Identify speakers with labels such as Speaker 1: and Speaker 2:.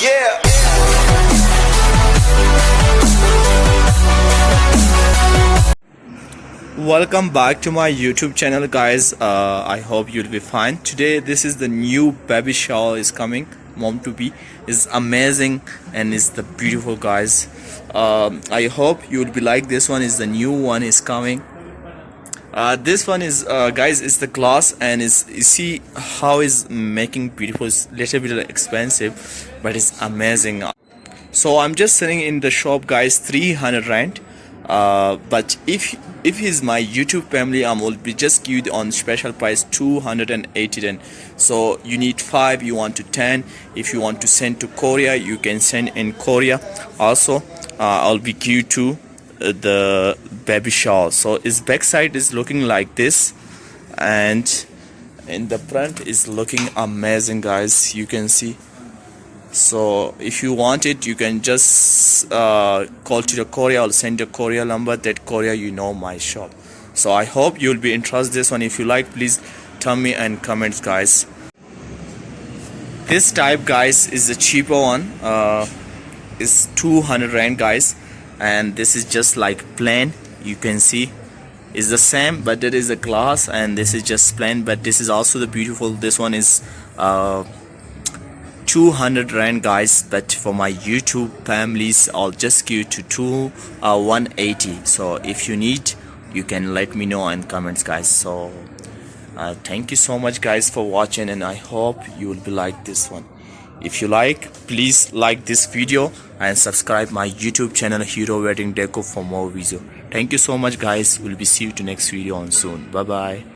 Speaker 1: Yeah.
Speaker 2: Welcome back to my YouTube channel, guys. I hope you'll be fine. Today this is the new baby shower is coming. Mom to be is amazing and is the beautiful, guys. I hope you'll be like this one. Is the new one is coming. This one is guys, is the glass, and is, you see how is making beautiful. It's little bit expensive, but it's amazing. So I'm just selling in the shop, guys, 300 rand. But if he's my YouTube family, I will be just give on special price 280 rand. So you need 5, you want to 10. If you want to send to Korea, you can send in Korea also. I'll be give to the baby shawl. So its backside is looking like this, and in the front is looking amazing, guys. You can see. So if you want it, you can just call to the Korea. I'll send the Korea number. That Korea, you know my shop. So I hope you'll be interested this one. If you like, please tell me in comments, guys. This type, guys, is the cheaper one. Is 200 rand, guys, and this is just like plain. You can see is the same, but it is a glass, and this is just plain, but this is also the beautiful. This one is 200 rand, guys, but for my YouTube families, I'll just give to 180. So if you need, you can let me know in comments, guys. So thank you so much, guys, for watching, and I hope you will be like this one. If you like, please like this video and subscribe my YouTube channel Hero Wedding Deco for more video. Thank you so much, guys. We'll be see you to next video on soon. Bye bye.